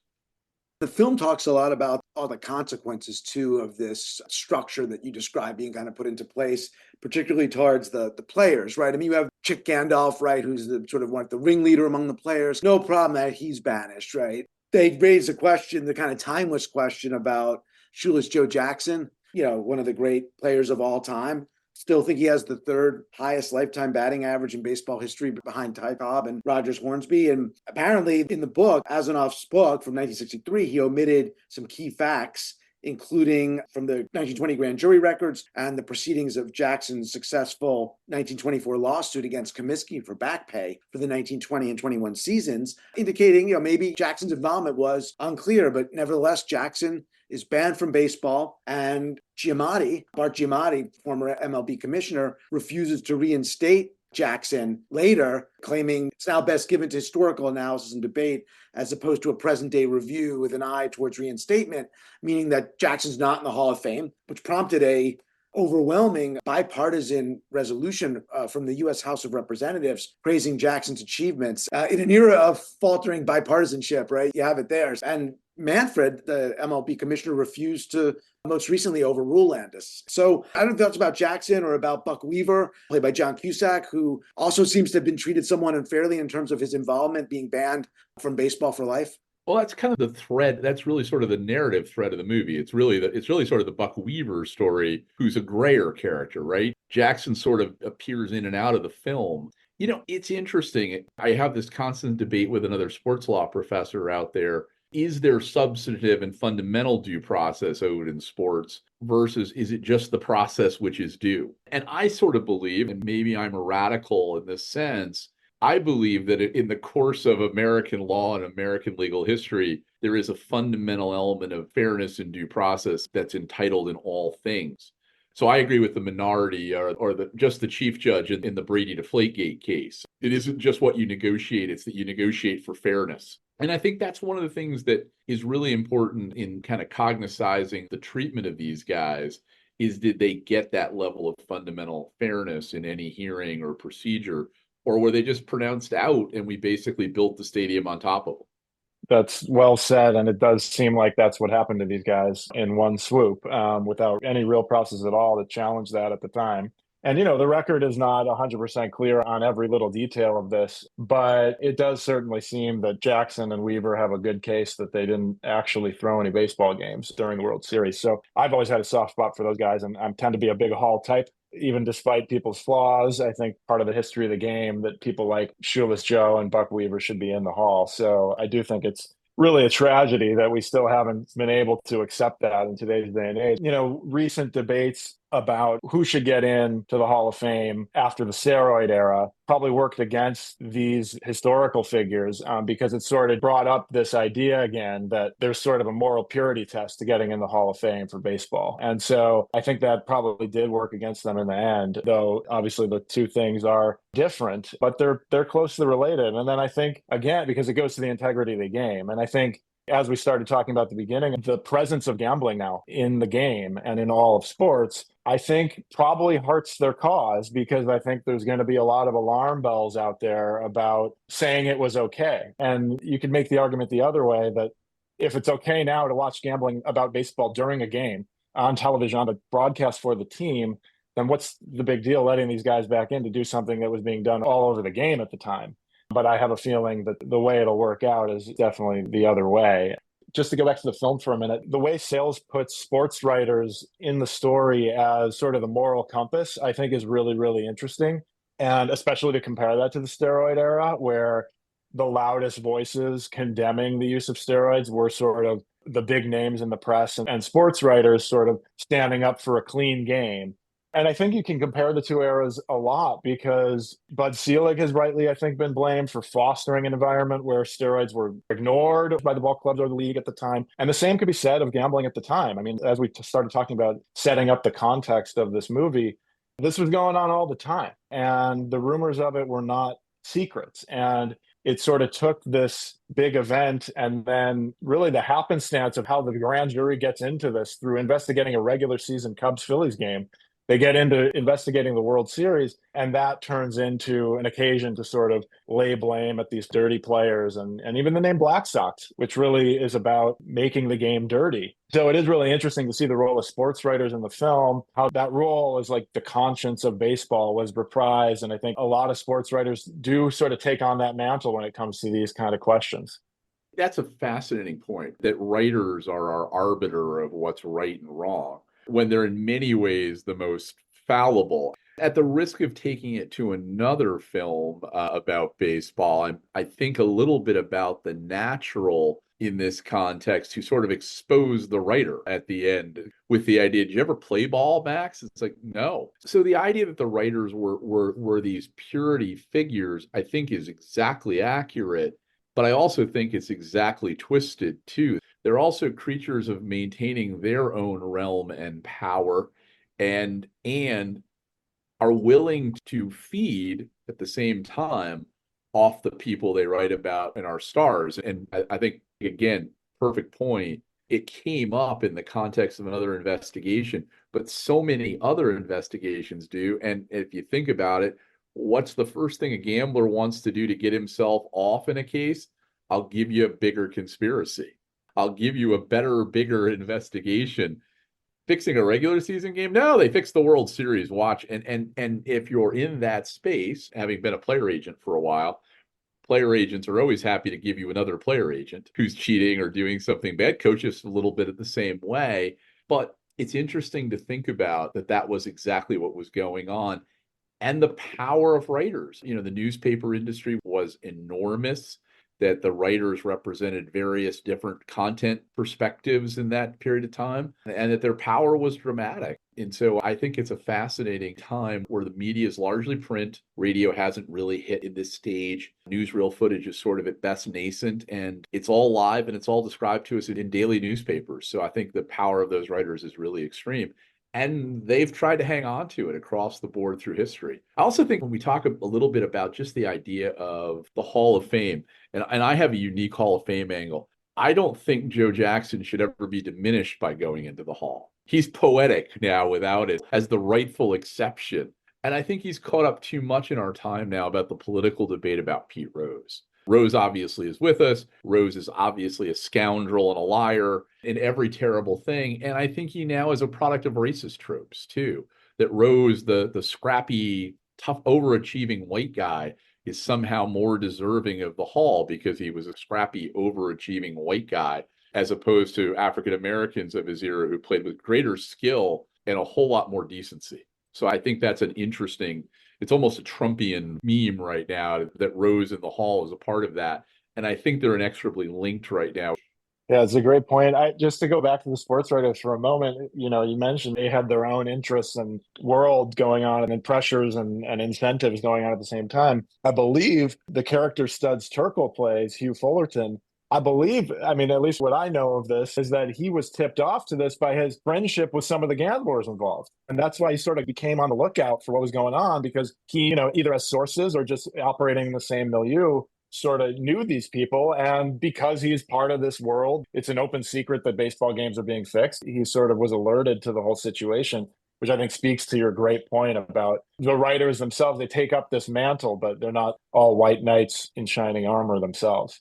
The film talks a lot about all the consequences, too, of this structure that you described being kind of put into place, particularly towards the players, right? I mean, you have Chick Gandalf, right, who's the sort of the ringleader among the players. No problem that he's banished, right? They raise a question, the kind of timeless question about Shoeless Joe Jackson, one of the great players of all time. Still think he has the third highest lifetime batting average in baseball history behind Ty Cobb and Rogers Hornsby. And apparently in the book, Asinof's book from 1963, he omitted some key facts, including from the 1920 grand jury records and the proceedings of Jackson's successful 1924 lawsuit against Comiskey for back pay for the 1920 and 21 seasons, indicating, maybe Jackson's involvement was unclear, but nevertheless, Jackson is banned from baseball, and Bart Giamatti, former MLB commissioner, refuses to reinstate Jackson later, claiming it's now best given to historical analysis and debate as opposed to a present-day review with an eye towards reinstatement, meaning that Jackson's not in the Hall of Fame, which prompted a overwhelming bipartisan resolution from the U.S. House of Representatives praising Jackson's achievements in an era of faltering bipartisanship, right? You have it there. And Manfred, the MLB commissioner, refused to most recently overrule Landis. So I don't know if that's about Jackson or about Buck Weaver, played by John Cusack, who also seems to have been treated somewhat unfairly in terms of his involvement being banned from baseball for life. Well, that's kind of the thread. That's really sort of the narrative thread of the movie. It's really sort of the Buck Weaver story, who's a grayer character, right? Jackson sort of appears in and out of the film. It's interesting. I have this constant debate with another sports law professor out there. Is there substantive and fundamental due process owed in sports versus is it just the process which is due? And I sort of believe, and maybe I'm a radical in this sense, I believe that in the course of American law and American legal history, there is a fundamental element of fairness and due process that's entitled in all things. So I agree with the minority or just the chief judge in the Brady Deflategate case. It isn't just what you negotiate, it's that you negotiate for fairness. And I think that's one of the things that is really important in kind of cognizing the treatment of these guys is did they get that level of fundamental fairness in any hearing or procedure, or were they just pronounced out and we basically built the stadium on top of them? That's well said. And it does seem like that's what happened to these guys in one swoop, without any real process at all to challenge that at the time. And, the record is not 100% clear on every little detail of this, but it does certainly seem that Jackson and Weaver have a good case that they didn't actually throw any baseball games during the World Series. So I've always had a soft spot for those guys, and I tend to be a big Hall type. Even despite people's flaws, I think part of the history of the game that people like Shoeless Joe and Buck Weaver should be in the Hall. So I do think it's really a tragedy that we still haven't been able to accept that in today's day and age. Recent debates about who should get into the Hall of Fame after the steroid era probably worked against these historical figures because it sort of brought up this idea again that there's sort of a moral purity test to getting in the Hall of Fame for baseball. And so I think that probably did work against them in the end, though obviously the two things are different, but they're closely related. And then I think, again, because it goes to the integrity of the game. And I think as we started talking about at the beginning, the presence of gambling now in the game and in all of sports, I think probably hurts their cause because I think there's going to be a lot of alarm bells out there about saying it was okay. And you could make the argument the other way that if it's okay now to watch gambling about baseball during a game on television, on a broadcast for the team, then what's the big deal letting these guys back in to do something that was being done all over the game at the time? But I have a feeling that the way it'll work out is definitely the other way. Just to go back to the film for a minute, the way Sayles puts sports writers in the story as sort of the moral compass, I think is really, really interesting. And especially to compare that to the steroid era, where the loudest voices condemning the use of steroids were sort of the big names in the press and sports writers sort of standing up for a clean game. And I think you can compare the two eras a lot because Bud Selig has rightly, I think, been blamed for fostering an environment where steroids were ignored by the ball clubs or the league at the time. And the same could be said of gambling at the time. I mean, as we started talking about setting up the context of this movie, this was going on all the time. And the rumors of it were not secrets. And it sort of took this big event and then really the happenstance of how the grand jury gets into this through investigating a regular season Cubs-Phillies game. They get into investigating the World Series, and that turns into an occasion to sort of lay blame at these dirty players and even the name Black Sox, which really is about making the game dirty. So it is really interesting to see the role of sports writers in the film, how that role is like the conscience of baseball was reprised. And I think a lot of sports writers do sort of take on that mantle when it comes to these kind of questions. That's a fascinating point, that writers are our arbiter of what's right and wrong, when they're in many ways the most fallible. At the risk of taking it to another film about baseball, I think a little bit about the natural in this context to sort of expose the writer at the end with the idea, did you ever play ball, Max? It's like, no. So the idea that the writers were these purity figures, I think is exactly accurate. But I also think it's exactly twisted too. They're also creatures of maintaining their own realm and power and are willing to feed at the same time off the people they write about and our stars. And I think, again, perfect point. It came up in the context of another investigation, but so many other investigations do. And if you think about it, what's the first thing a gambler wants to do to get himself off in a case? I'll give you a bigger conspiracy. I'll give you a better, bigger investigation. Fixing a regular season game? No, they fixed the World Series. Watch. And if you're in that space, having been a player agent for a while, player agents are always happy to give you another player agent who's cheating or doing something bad. Coaches a little bit the same way. But it's interesting to think about that was exactly what was going on. And the power of writers. The newspaper industry was enormous, that the writers represented various different content perspectives in that period of time, and that their power was dramatic. And so I think it's a fascinating time where the media is largely print. Radio hasn't really hit in this stage. Newsreel footage is sort of at best nascent, and it's all live and it's all described to us in daily newspapers. So I think the power of those writers is really extreme. And they've tried to hang on to it across the board through history. I also think when we talk a little bit about just the idea of the Hall of Fame, and I have a unique Hall of Fame angle, I don't think Joe Jackson should ever be diminished by going into the Hall. He's poetic now without it as the rightful exception. And I think he's caught up too much in our time now about the political debate about Pete Rose. Rose obviously is with us. Rose is obviously a scoundrel and a liar in every terrible thing. And I think he now is a product of racist tropes too. That Rose, the scrappy, tough, overachieving white guy, is somehow more deserving of the Hall because he was a scrappy, overachieving white guy, as opposed to African Americans of his era who played with greater skill and a whole lot more decency. So I think that's an interesting, it's almost a Trumpian meme right now that Rose in the Hall is a part of that. And I think they're inexorably linked right now. Yeah, it's a great point. Just to go back to the sports writers for a moment, you mentioned they had their own interests and world going on and pressures and incentives going on at the same time. I believe the character Studs Terkel plays, Hugh Fullerton, I believe, I mean, at least what I know of this is that he was tipped off to this by his friendship with some of the gamblers involved. And that's why he sort of became on the lookout for what was going on, because he, either has sources or just operating in the same milieu, sort of knew these people. And because he's part of this world, it's an open secret that baseball games are being fixed. He sort of was alerted to the whole situation, which I think speaks to your great point about the writers themselves. They take up this mantle, but they're not all white knights in shining armor themselves.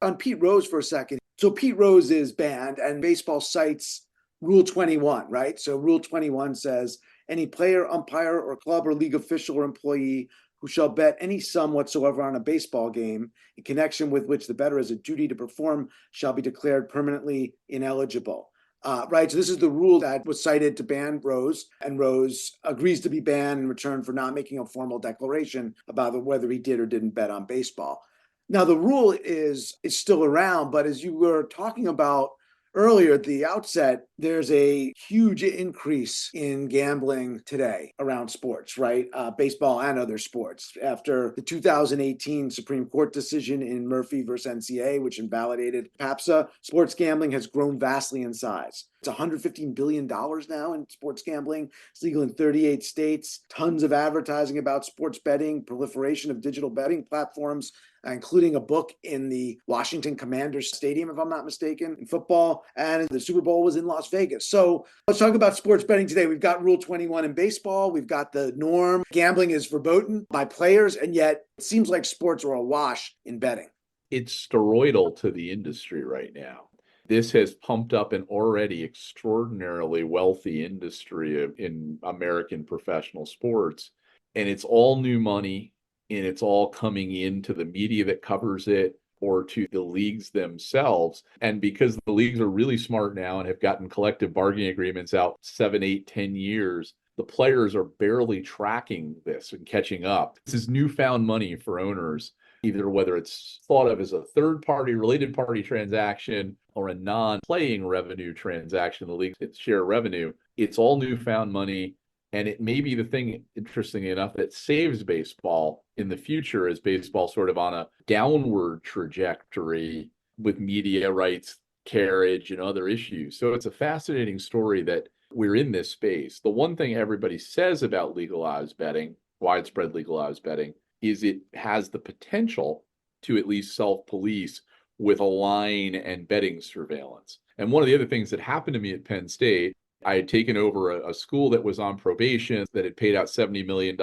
On Pete Rose for a second. So Pete Rose is banned, and baseball cites Rule 21, right? So Rule 21 says any player, umpire, or club or league official or employee who shall bet any sum whatsoever on a baseball game in connection with which the bettor has a duty to perform shall be declared permanently ineligible. Right. So this is the rule that was cited to ban Rose, and Rose agrees to be banned in return for not making a formal declaration about whether he did or didn't bet on baseball. Now, the rule is still around, but as you were talking about earlier at the outset, there's a huge increase in gambling today around sports, right? Baseball and other sports. After the 2018 Supreme Court decision in Murphy versus NCAA, which invalidated PAPSA, sports gambling has grown vastly in size. It's $115 billion now in sports gambling. It's legal in 38 states. Tons of advertising about sports betting, proliferation of digital betting platforms, including a book in the Washington Commanders Stadium, if I'm not mistaken, in football. And the Super Bowl was in Las Vegas. So let's talk about sports betting today. We've got Rule 21 in baseball. We've got the norm. Gambling is verboten by players, and yet it seems like sports are awash in betting. It's steroidal to the industry right now. This has pumped up an already extraordinarily wealthy industry in American professional sports. And it's all new money, and it's all coming into the media that covers it or to the leagues themselves. And because the leagues are really smart now and have gotten collective bargaining agreements out 7, 8, 10 years, the players are barely tracking this and catching up. This is newfound money for owners, either whether it's thought of as a third party, related party transaction or a non-playing revenue transaction, the leagues share revenue. It's all newfound money. And it may be the thing, interestingly enough, that saves baseball in the future as baseball sort of on a downward trajectory with media rights, carriage, and other issues. So it's a fascinating story that we're in this space. The one thing everybody says about legalized betting, widespread legalized betting, is it has the potential to at least self-police with a line and betting surveillance. And one of the other things that happened to me at Penn State, I had taken over a school that was on probation that had paid out $70 million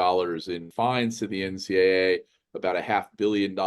in fines to the NCAA, about $500 million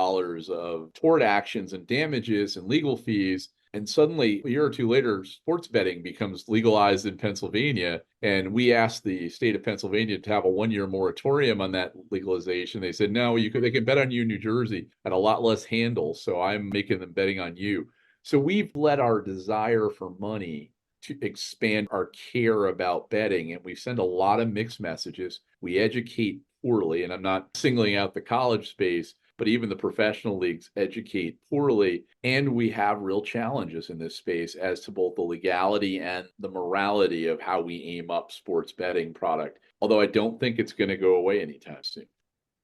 of tort actions and damages and legal fees. And suddenly, a year or two later, sports betting becomes legalized in Pennsylvania. And we asked the state of Pennsylvania to have a 1-year moratorium on that legalization. They said, no, they can bet on you in New Jersey at a lot less handle. So I'm making them betting on you. So we've let our desire for money to expand our care about betting. And we send a lot of mixed messages. We educate poorly. And I'm not singling out the college space, but even the professional leagues educate poorly. And we have real challenges in this space as to both the legality and the morality of how we aim up sports betting product. Although I don't think it's going to go away anytime soon.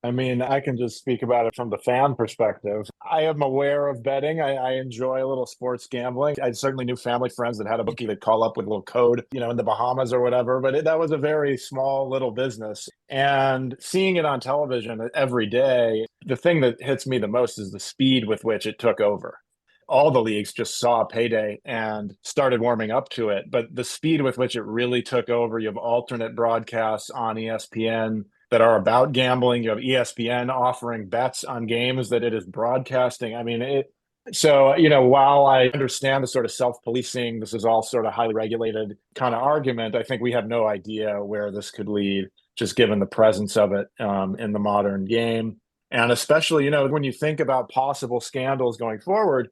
I mean, I can just speak about it from the fan perspective. I am aware of betting. I enjoy a little sports gambling. I certainly knew family friends that had a bookie that call up with a little code, in the Bahamas or whatever, but that was a very small little business. And seeing it on television every day, the thing that hits me the most is the speed with which it took over. All the leagues just saw a payday and started warming up to it. But the speed with which it really took over, you have alternate broadcasts on ESPN that are about gambling. You have ESPN offering bets on games that it is broadcasting. I mean, while I understand the sort of self-policing, this is all sort of highly regulated kind of argument, I think we have no idea where this could lead, just given the presence of it in the modern game. And especially, when you think about possible scandals going forward,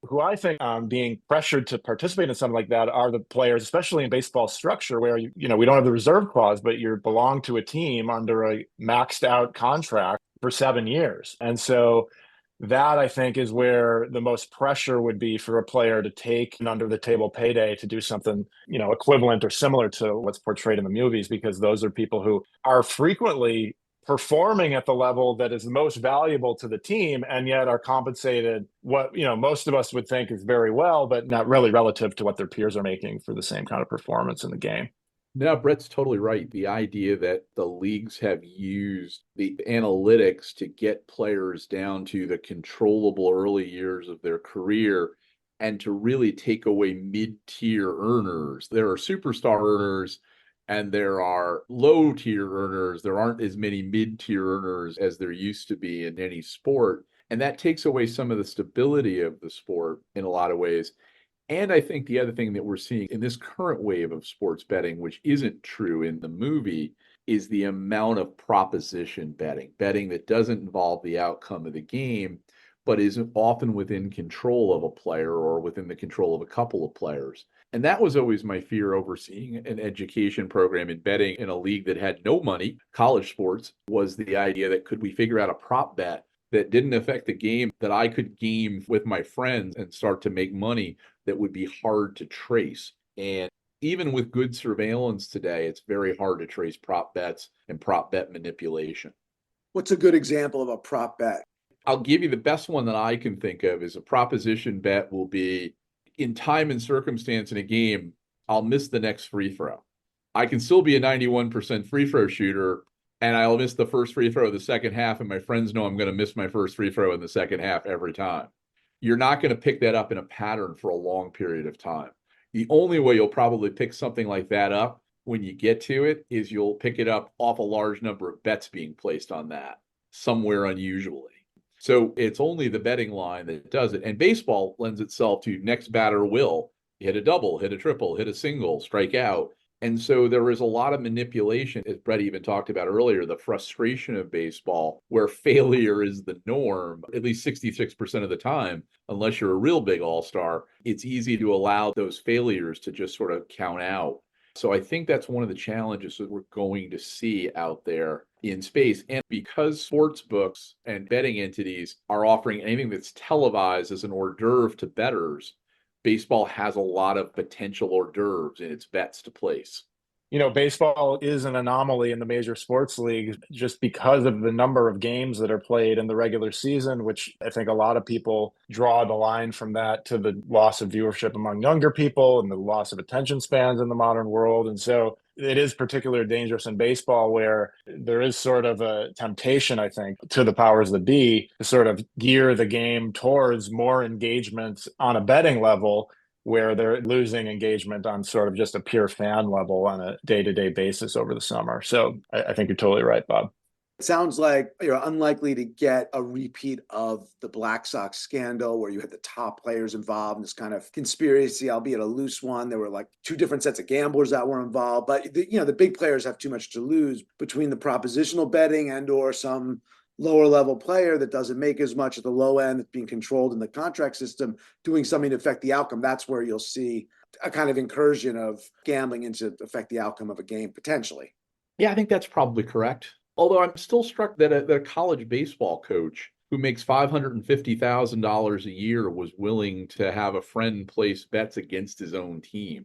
who I think being pressured to participate in something like that are the players, especially in baseball structure, where we don't have the reserve clause, but you belong to a team under a maxed out contract for 7 years. And so that I think is where the most pressure would be for a player to take an under the table payday to do something, equivalent or similar to what's portrayed in the movies, because those are people who are frequently performing at the level that is most valuable to the team and yet are compensated what, most of us would think is very well, but not really relative to what their peers are making for the same kind of performance in the game. No, Brett's totally right. The idea that the leagues have used the analytics to get players down to the controllable early years of their career and to really take away mid-tier earners. There are superstar earners and there are low-tier earners. There aren't as many mid-tier earners as there used to be in any sport. And that takes away some of the stability of the sport in a lot of ways. And I think the other thing that we're seeing in this current wave of sports betting, which isn't true in the movie, is the amount of proposition betting that doesn't involve the outcome of the game, but is often within control of a player or within the control of a couple of players. And that was always my fear overseeing an education program in betting in a league that had no money, college sports, was the idea that could we figure out a prop bet that didn't affect the game that I could game with my friends and start to make money that would be hard to trace. And even with good surveillance today, it's very hard to trace prop bets and prop bet manipulation. What's a good example of a prop bet? I'll give you the best one that I can think of is a proposition bet will be in time and circumstance in a game, I'll miss the next free throw. I can still be a 91% free throw shooter, and I'll miss the first free throw of the second half, and my friends know I'm going to miss my first free throw in the second half every time. You're not going to pick that up in a pattern for a long period of time. The only way you'll probably pick something like that up when you get to it is you'll pick it up off a large number of bets being placed on that somewhere unusually. So it's only the betting line that does it. And baseball lends itself to next batter will hit a double, hit a triple, hit a single, strike out. And so there is a lot of manipulation, as Brett even talked about earlier, the frustration of baseball, where failure is the norm, at least 66% of the time, unless you're a real big all-star. It's easy to allow those failures to just sort of count out. So I think that's one of the challenges that we're going to see out there in space. And because sports books and betting entities are offering anything that's televised as an hors d'oeuvre to bettors, baseball has a lot of potential hors d'oeuvres in its bets to place. Baseball is an anomaly in the major sports leagues just because of the number of games that are played in the regular season, which I think a lot of people draw the line from that to the loss of viewership among younger people and the loss of attention spans in the modern world. And so it is particularly dangerous in baseball, where there is sort of a temptation, I think, to the powers that be to sort of gear the game towards more engagement on a betting level, where they're losing engagement on sort of just a pure fan level on a day-to-day basis over the summer. So I think you're totally right, Bob. It sounds like you're unlikely to get a repeat of the Black Sox scandal where you had the top players involved in this kind of conspiracy, albeit a loose one. There were like two different sets of gamblers that were involved, but the big players have too much to lose between the propositional betting and or some lower level player that doesn't make as much at the low end that's being controlled in the contract system doing something to affect the outcome. That's where you'll see a kind of incursion of gambling into affect the outcome of a game potentially. Yeah, I think that's probably correct. Although I'm still struck that a college baseball coach who makes $550,000 a year was willing to have a friend place bets against his own team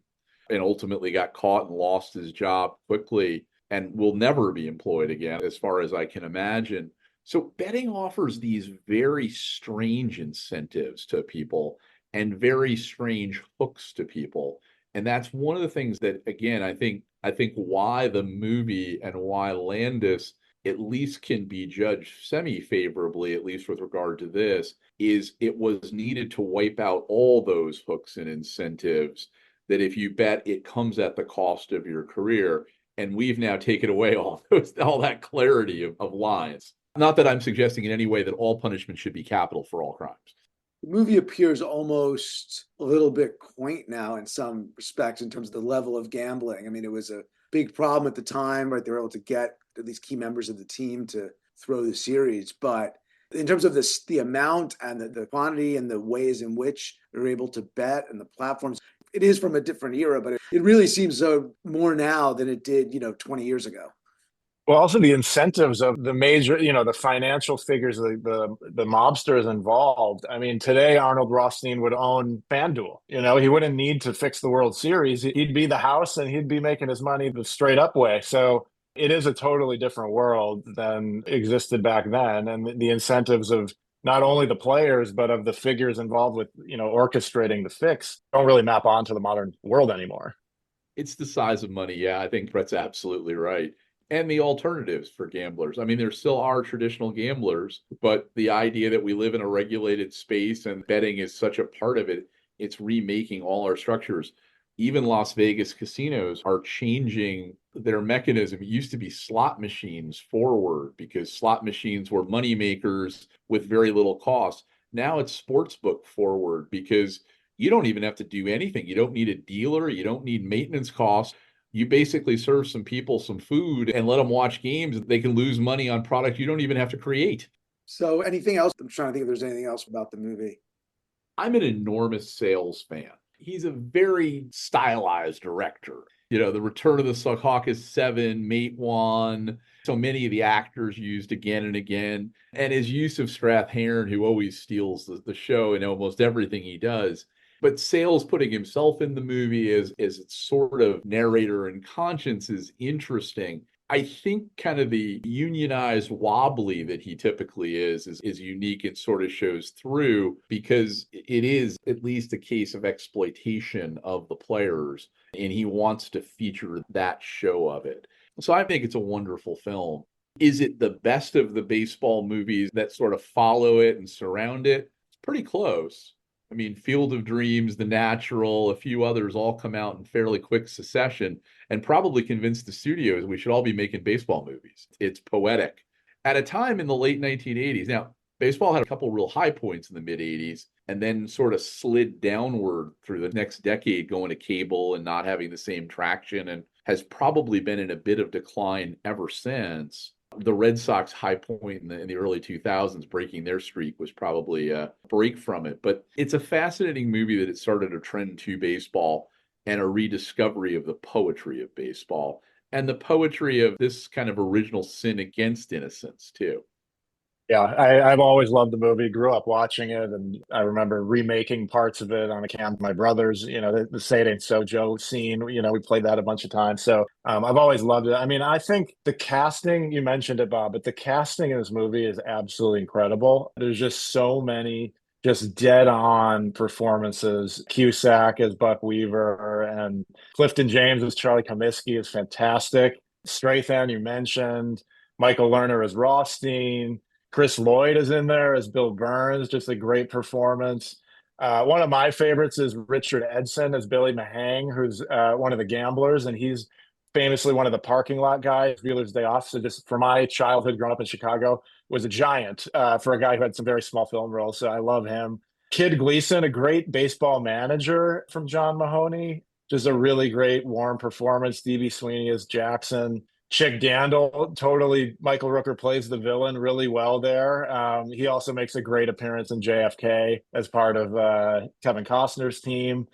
and ultimately got caught and lost his job quickly and will never be employed again, as far as I can imagine. So betting offers these very strange incentives to people and very strange hooks to people. And that's one of the things that, again, I think why the movie and why Landis at least can be judged semi-favorably, at least with regard to this, is it was needed to wipe out all those hooks and incentives that if you bet, it comes at the cost of your career. And we've now taken away all that clarity of lines. Not that I'm suggesting in any way that all punishment should be capital for all crimes. The movie appears almost a little bit quaint now in some respects in terms of the level of gambling. I mean, it was a big problem at the time, right? They were able to get at least key members of the team to throw the series. But in terms of the amount and the quantity and the ways in which they're able to bet and the platforms, it is from a different era, but it really seems so more now than it did, 20 years ago. Well, also the incentives of the major, the financial figures, the mobsters involved. I mean, today Arnold Rothstein would own FanDuel. He wouldn't need to fix the World Series. He'd be the house and he'd be making his money the straight up way. So it is a totally different world than existed back then. And the incentives of not only the players, but of the figures involved with, orchestrating the fix don't really map onto the modern world anymore. It's the size of money. Yeah, I think Brett's absolutely right. And the alternatives for gamblers. I mean, there still are traditional gamblers, but the idea that we live in a regulated space and betting is such a part of it, it's remaking all our structures. Even Las Vegas casinos are changing their mechanism. It used to be slot machines forward because slot machines were money makers with very little cost. Now it's sportsbook forward because you don't even have to do anything. You don't need a dealer. You don't need maintenance costs. You basically serve some people some food and let them watch games. They can lose money on product you don't even have to create. So, anything else? I'm trying to think if there's anything else about the movie. I'm an enormous Sayles fan. He's a very stylized director. The Return of the Secaucus 7, Mate 1, so many of the actors used again and again. And his use of Strathairn, who always steals the show in almost everything he does. But Sayles putting himself in the movie as its sort of narrator and conscience is interesting. I think kind of the unionized wobbly that he typically is unique and sort of shows through because it is at least a case of exploitation of the players, and he wants to feature that show of it. So I think it's a wonderful film. Is it the best of the baseball movies that sort of follow it and surround it? It's pretty close. I mean, Field of Dreams, The Natural, a few others all come out in fairly quick succession and probably convinced the studios we should all be making baseball movies. It's poetic. At a time in the late 1980s, now, baseball had a couple real high points in the mid 80s and then sort of slid downward through the next decade, going to cable and not having the same traction, and has probably been in a bit of decline ever since. The Red Sox high point in the early 2000s, breaking their streak, was probably a break from it. But it's a fascinating movie that it started a trend to baseball and a rediscovery of the poetry of baseball and the poetry of this kind of original sin against innocence, too. Yeah, I've always loved the movie. Grew up watching it, and I remember remaking parts of it on account of my brothers. The "Say It Ain't So Joe" scene. We played that a bunch of times. So I've always loved it. I mean, I think the casting, you mentioned it, Bob, but the casting in this movie is absolutely incredible. There's just so many just dead on performances. Cusack as Buck Weaver and Clifton James as Charlie Comiskey is fantastic. Strathairn, you mentioned. Michael Lerner as Rothstein. Chris Lloyd is in there as Bill Burns, just a great performance. One of my favorites is Richard Edson as Billy Mahang, who's one of the gamblers, and he's famously one of the parking lot guys, Wheeler's Day Off. So just for my childhood growing up in Chicago, was a giant for a guy who had some very small film roles. So I love him. Kid Gleason, a great baseball manager from John Mahoney, just a really great warm performance. D.B. Sweeney as Jackson. Chick Dandel, totally. Michael Rooker plays the villain really well there. He also makes a great appearance in JFK as part of Kevin Costner's team.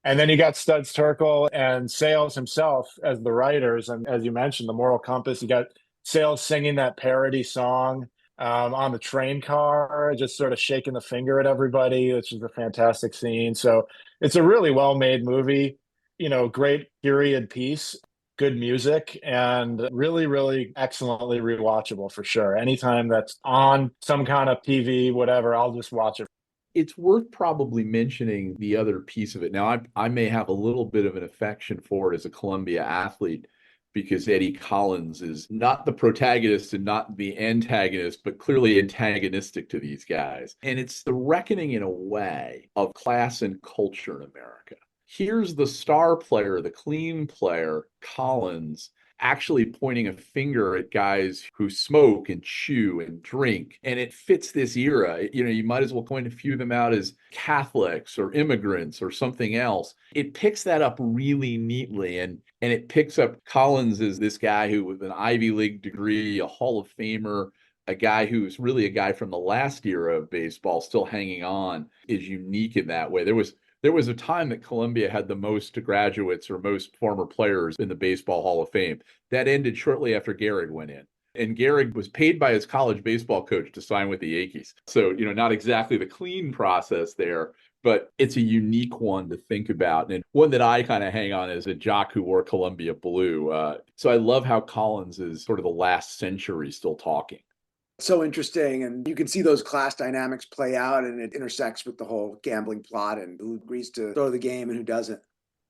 And then you got Studs Terkel and Sayles himself as the writers. And as you mentioned, the moral compass, you got Sayles singing that parody song on the train car, just sort of shaking the finger at everybody, which is a fantastic scene. So it's a really well-made movie, great period piece, good music, and really, really excellently rewatchable for sure. Anytime that's on some kind of TV, whatever, I'll just watch it. It's worth probably mentioning the other piece of it. Now, I may have a little bit of an affection for it as a Columbia athlete because Eddie Collins is not the protagonist and not the antagonist, but clearly antagonistic to these guys. And it's the reckoning in a way of class and culture in America. Here's the star player, the clean player, Collins, actually pointing a finger at guys who smoke and chew and drink. And it fits this era. You might as well point a few of them out as Catholics or immigrants or something else. It picks that up really neatly. And it picks up Collins as this guy who, with an Ivy League degree, a Hall of Famer, a guy who's really a guy from the last era of baseball, still hanging on, is unique in that way. There was There was a time that Columbia had the most graduates or most former players in the Baseball Hall of Fame. That ended shortly after Gehrig went in. And Gehrig was paid by his college baseball coach to sign with the Yankees. So, not exactly the clean process there, but it's a unique one to think about. And one that I kind of hang on as a jock who wore Columbia blue. So I love how Collins is sort of the last century still talking. So interesting. And you can see those class dynamics play out, and it intersects with the whole gambling plot and who agrees to throw the game and who doesn't.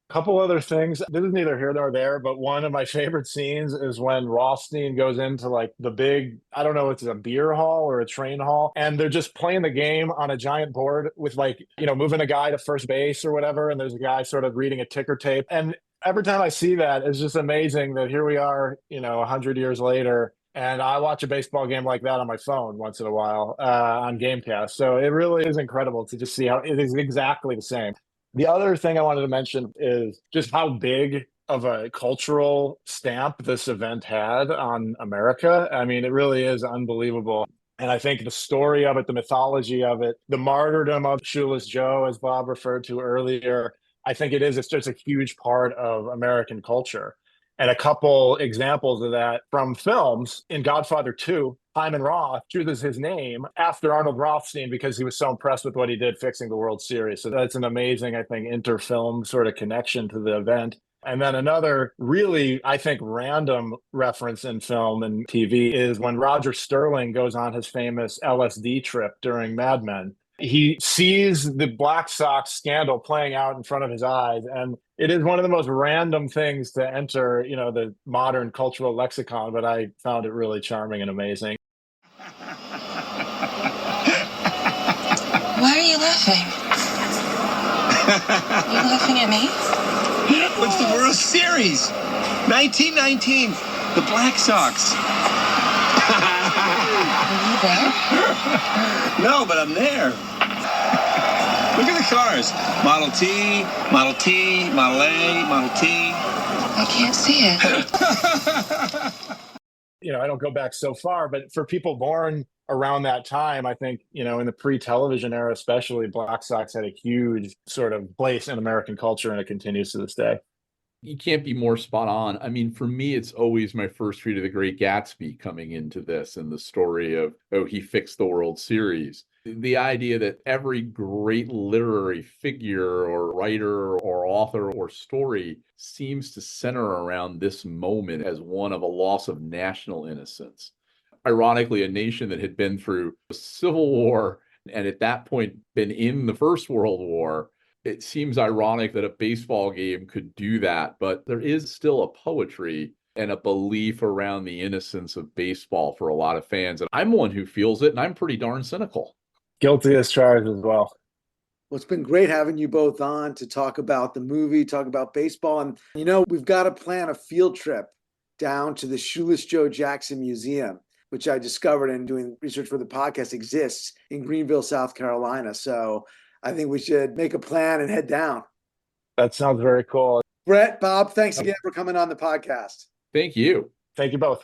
Couple other things. This is neither here nor there, but one of my favorite scenes is when Rothstein goes into like the big, I don't know if it's a beer hall or a train hall, and they're just playing the game on a giant board with like, moving a guy to first base or whatever. And there's a guy sort of reading a ticker tape. And every time I see that, it's just amazing that here we are, 100 years later. And I watch a baseball game like that on my phone once in a while on Game Pass. So it really is incredible to just see how it is exactly the same. The other thing I wanted to mention is just how big of a cultural stamp this event had on America. I mean, it really is unbelievable. And I think the story of it, the mythology of it, the martyrdom of Shoeless Joe, as Bob referred to earlier, I think it's just a huge part of American culture. And a couple examples of that from films in Godfather 2, Hyman Roth chooses his name after Arnold Rothstein because he was so impressed with what he did fixing the World Series. So that's an amazing, I think, inter-film sort of connection to the event. And then another really, I think, random reference in film and TV is when Roger Sterling goes on his famous LSD trip during Mad Men. He sees the Black Sox scandal playing out in front of his eyes, and it is one of the most random things to enter, the modern cultural lexicon, but I found it really charming and amazing. Why are you laughing? Are you laughing at me? What's the World Series? 1919, the Black Sox. Are you there? No, but I'm there. Look at the cars. Model T, Model T, Model A, Model T. I can't see it. I don't go back so far, but for people born around that time, I think, in the pre-television era, especially, Black Sox had a huge sort of place in American culture, and it continues to this day. You can't be more spot on. I mean, for me, it's always my first read of The Great Gatsby coming into this and the story of, he fixed the World Series. The idea that every great literary figure or writer or author or story seems to center around this moment as one of a loss of national innocence. Ironically, a nation that had been through a civil war and at that point been in the First World War, it seems ironic that a baseball game could do that, but there is still a poetry and a belief around the innocence of baseball for a lot of fans. And I'm one who feels it, and I'm pretty darn cynical. Guilty as charged as well. Well, it's been great having you both on to talk about the movie, talk about baseball. And, we've got to plan a field trip down to the Shoeless Joe Jackson Museum, which I discovered in doing research for the podcast exists in Greenville, South Carolina. So I think we should make a plan and head down. That sounds very cool. Brett, Bob, thanks again for coming on the podcast. Thank you. Thank you both.